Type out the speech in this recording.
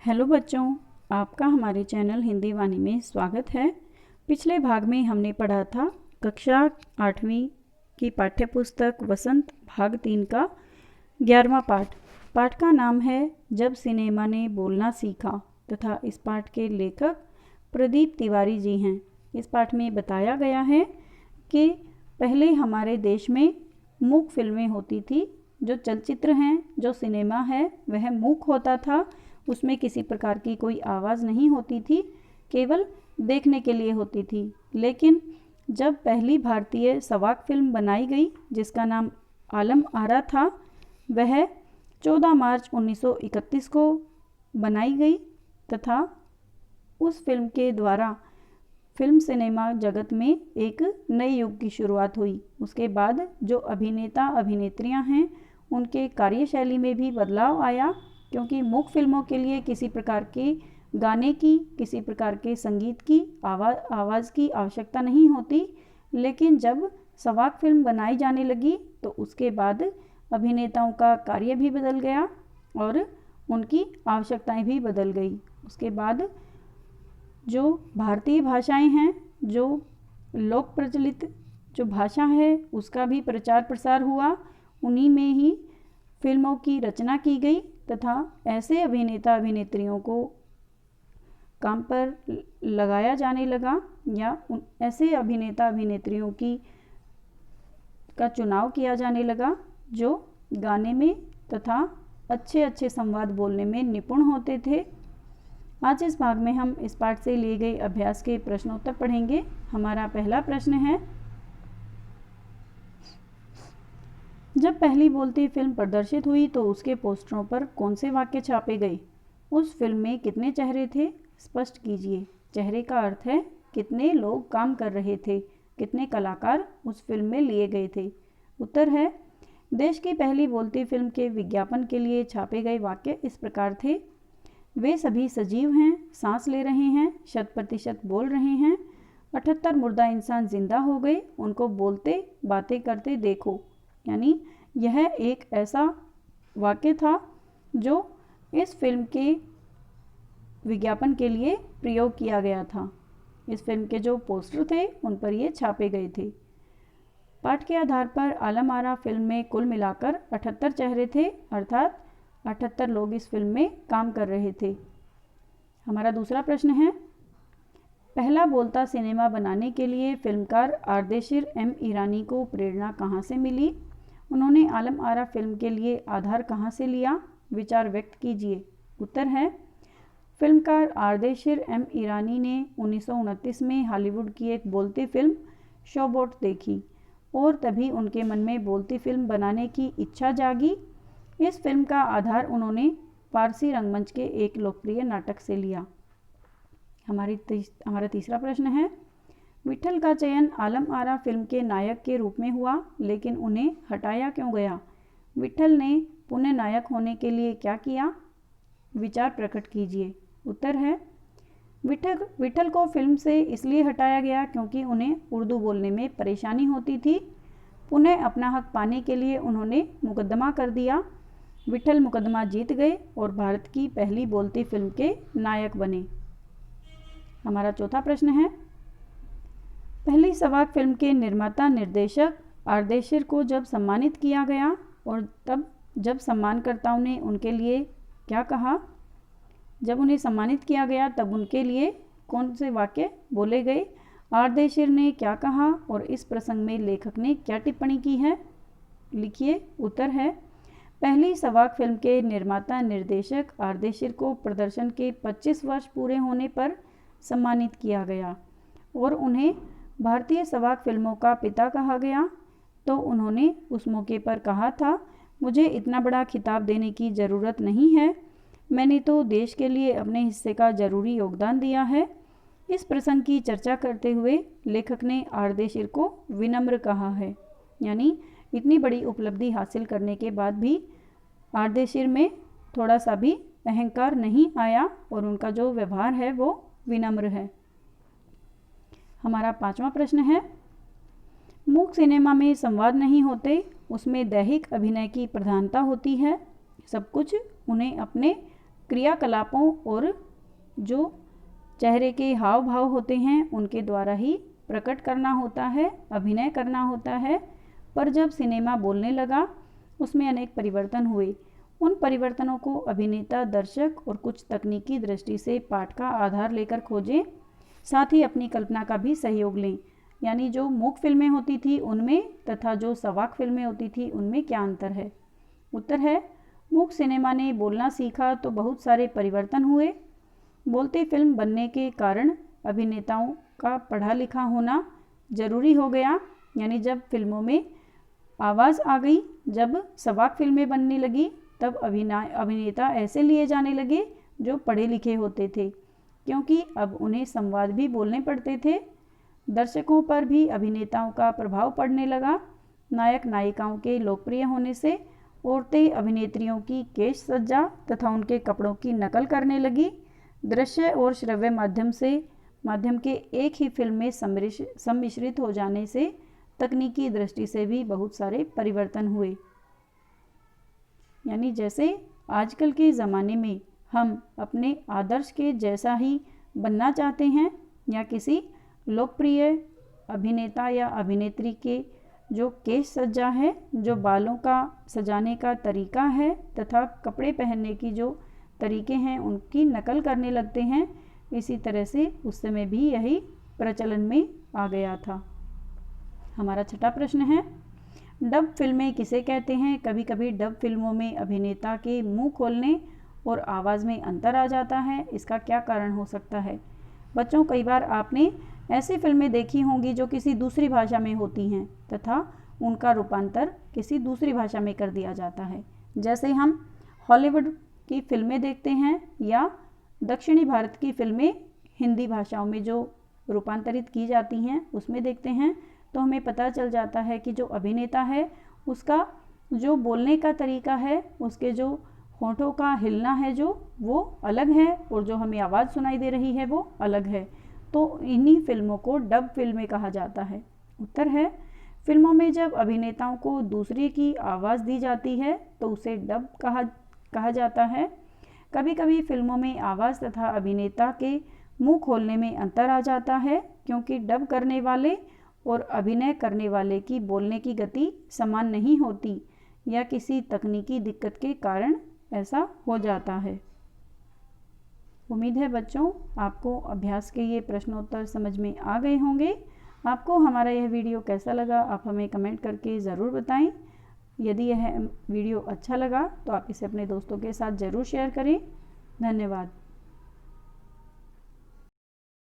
Hello बच्चों, आपका हमारे चैनल हिंदी वाणी में स्वागत है। पिछले भाग में हमने पढ़ा था कक्षा 8वीं की पाठ्य पुस्तक वसंत भाग 3 का 11वां पाठ। पाठ का नाम है जब सिनेमा ने बोलना सीखा तथा इस पाठ के लेखक प्रदीप तिवारी जी हैं। इस पाठ में बताया गया है कि पहले हमारे देश में मूक फिल्में होती थी। जो चलचित्र हैं, जो सिनेमा है, वह मूक होता था। उसमें किसी प्रकार की कोई आवाज़ नहीं होती थी, केवल देखने के लिए होती थी। लेकिन जब पहली भारतीय सवाक फिल्म बनाई गई जिसका नाम आलम आरा था, वह 14 मार्च 1931 को बनाई गई तथा उस फिल्म के द्वारा फिल्म सिनेमा जगत में एक नए युग की शुरुआत हुई। उसके बाद जो अभिनेता अभिनेत्रियां हैं, उनके कार्यशैली में भी बदलाव आया, क्योंकि मूक फिल्मों के लिए किसी प्रकार के गाने की, किसी प्रकार के संगीत की, आवाज़ की आवश्यकता नहीं होती। लेकिन जब सवाक फिल्म बनाई जाने लगी तो उसके बाद अभिनेताओं का कार्य भी बदल गया और उनकी आवश्यकताएं भी बदल गई। उसके बाद जो भारतीय भाषाएं हैं, जो लोक प्रचलित जो भाषा है, उसका भी प्रचार प्रसार हुआ। उन्हीं में ही फिल्मों की रचना की गई तथा ऐसे अभिनेता अभिनेत्रियों को काम पर लगाया जाने लगा या ऐसे अभिनेता अभिनेत्रियों का चुनाव किया जाने लगा जो गाने में तथा अच्छे अच्छे संवाद बोलने में निपुण होते थे। आज इस भाग में हम इस पाठ से लिए गए अभ्यास के प्रश्नोत्तर पढ़ेंगे। हमारा पहला प्रश्न है, जब पहली बोलती फिल्म प्रदर्शित हुई तो उसके पोस्टरों पर कौन से वाक्य छापे गए? उस फिल्म में कितने चेहरे थे? स्पष्ट कीजिए। चेहरे का अर्थ है कितने लोग काम कर रहे थे, कितने कलाकार उस फिल्म में लिए गए थे। उत्तर है, देश की पहली बोलती फिल्म के विज्ञापन के लिए छापे गए वाक्य इस प्रकार थे। वे सभी सजीव हैं, सांस ले रहे हैं, 100% बोल रहे हैं। 78 मुर्दा इंसान जिंदा हो गए, उनको बोलते बातें करते देखो। यानी यह एक ऐसा वाक्य था जो इस फिल्म के विज्ञापन के लिए प्रयोग किया गया था। इस फिल्म के जो पोस्टर थे उन पर ये छापे गए थे। पाठ के आधार पर आलम आरा फिल्म में कुल मिलाकर 78 चेहरे थे, अर्थात 78 लोग इस फिल्म में काम कर रहे थे। हमारा दूसरा प्रश्न है, पहला बोलता सिनेमा बनाने के लिए फिल्मकार आर्देशिर एम ईरानी को प्रेरणा कहाँ से मिली? उन्होंने आलम आरा फिल्म के लिए आधार कहाँ से लिया? विचार व्यक्त कीजिए। उत्तर है, फिल्मकार आर्देशिर एम ईरानी ने 1929 में हॉलीवुड की एक बोलती फिल्म शोबोट देखी और तभी उनके मन में बोलती फिल्म बनाने की इच्छा जागी। इस फिल्म का आधार उन्होंने पारसी रंगमंच के एक लोकप्रिय नाटक से लिया। हमारा तीसरा प्रश्न है, विट्ठल का चयन आलम आरा फिल्म के नायक के रूप में हुआ, लेकिन उन्हें हटाया क्यों गया? विट्ठल ने पुनः नायक होने के लिए क्या किया? विचार प्रकट कीजिए। उत्तर है, विट्ठल को फिल्म से इसलिए हटाया गया क्योंकि उन्हें उर्दू बोलने में परेशानी होती थी। पुनः अपना हक पाने के लिए उन्होंने मुकदमा कर दिया। विट्ठल मुकदमा जीत गए और भारत की पहली बोलती फिल्म के नायक बने। हमारा चौथा प्रश्न है, पहली सवाक फिल्म के निर्माता निर्देशक आर्देशिर को जब सम्मानित किया गया और तब जब सम्मानकर्ताओं ने उनके लिए क्या कहा? जब उन्हें सम्मानित किया गया तब उनके लिए कौन से वाक्य बोले गए? आर्देशिर ने क्या कहा और इस प्रसंग में लेखक ने क्या टिप्पणी की है? लिखिए। उत्तर है, पहली सवाक फिल्म के निर्माता निर्देशक आर्देशिर को प्रदर्शन के 25 वर्ष पूरे होने पर सम्मानित किया गया और उन्हें भारतीय सवाक फिल्मों का पिता कहा गया। तो उन्होंने उस मौके पर कहा था, मुझे इतना बड़ा खिताब देने की ज़रूरत नहीं है, मैंने तो देश के लिए अपने हिस्से का ज़रूरी योगदान दिया है। इस प्रसंग की चर्चा करते हुए लेखक ने आर्देशिर को विनम्र कहा है। यानी इतनी बड़ी उपलब्धि हासिल करने के बाद भी आर्देशिर में थोड़ा सा भी अहंकार नहीं आया और उनका जो व्यवहार है वो विनम्र है। हमारा पांचवा प्रश्न है, मूक सिनेमा में संवाद नहीं होते, उसमें दैहिक अभिनय की प्रधानता होती है। सब कुछ उन्हें अपने क्रियाकलापों और जो चेहरे के हाव भाव होते हैं उनके द्वारा ही प्रकट करना होता है, अभिनय करना होता है। पर जब सिनेमा बोलने लगा उसमें अनेक परिवर्तन हुए। उन परिवर्तनों को अभिनेता, दर्शक और कुछ तकनीकी दृष्टि से पाठ का आधार लेकर खोजें, साथ ही अपनी कल्पना का भी सहयोग लें। यानी जो मूक फिल्में होती थी उनमें तथा जो सवाक फिल्में होती थी उनमें क्या अंतर है? उत्तर है, मूक सिनेमा ने बोलना सीखा तो बहुत सारे परिवर्तन हुए। बोलती फिल्म बनने के कारण अभिनेताओं का पढ़ा लिखा होना जरूरी हो गया। यानी जब फिल्मों में आवाज़ आ गई, जब सवाक फिल्में बनने लगी, तब अभिनेता ऐसे लिए जाने लगे जो पढ़े लिखे होते थे, क्योंकि अब उन्हें संवाद भी बोलने पड़ते थे। दर्शकों पर भी अभिनेताओं का प्रभाव पड़ने लगा। नायक नायिकाओं के लोकप्रिय होने से औरतें अभिनेत्रियों की केश सज्जा तथा उनके कपड़ों की नकल करने लगी। दृश्य और श्रव्य माध्यम के एक ही फिल्म में सम्मिश्रित हो जाने से तकनीकी दृष्टि से भी बहुत सारे परिवर्तन हुए। यानी जैसे आजकल के ज़माने में हम अपने आदर्श के जैसा ही बनना चाहते हैं, या किसी लोकप्रिय अभिनेता या अभिनेत्री के जो केश सज्जा है, जो बालों का सजाने का तरीका है तथा कपड़े पहनने की जो तरीके हैं उनकी नकल करने लगते हैं, इसी तरह से उस समय भी यही प्रचलन में आ गया था। हमारा छठा प्रश्न है, डब फिल्में किसे कहते हैं? कभी कभी डब फिल्मों में अभिनेता के मुंह खोलने और आवाज़ में अंतर आ जाता है, इसका क्या कारण हो सकता है? बच्चों, कई बार आपने ऐसी फिल्में देखी होंगी जो किसी दूसरी भाषा में होती हैं तथा उनका रूपांतर किसी दूसरी भाषा में कर दिया जाता है। जैसे हम हॉलीवुड की फिल्में देखते हैं या दक्षिणी भारत की फिल्में हिंदी भाषाओं में जो रूपांतरित की जाती हैं उसमें देखते हैं, तो हमें पता चल जाता है कि जो अभिनेता है उसका जो बोलने का तरीका है, उसके जो होठों का हिलना है जो वो अलग है और जो हमें आवाज़ सुनाई दे रही है वो अलग है। तो इन्हीं फिल्मों को डब फिल्में कहा जाता है। उत्तर है, फिल्मों में जब अभिनेताओं को दूसरे की आवाज़ दी जाती है तो उसे डब कहा जाता है। कभी कभी फिल्मों में आवाज़ तथा अभिनेता के मुंह खोलने में अंतर आ जाता है, क्योंकि डब करने वाले और अभिनय करने वाले की बोलने की गति समान नहीं होती या किसी तकनीकी दिक्कत के कारण ऐसा हो जाता है। उम्मीद है बच्चों आपको अभ्यास के ये प्रश्नोत्तर समझ में आ गए होंगे। आपको हमारा यह वीडियो कैसा लगा आप हमें कमेंट करके ज़रूर बताएं। यदि यह वीडियो अच्छा लगा तो आप इसे अपने दोस्तों के साथ ज़रूर शेयर करें। धन्यवाद।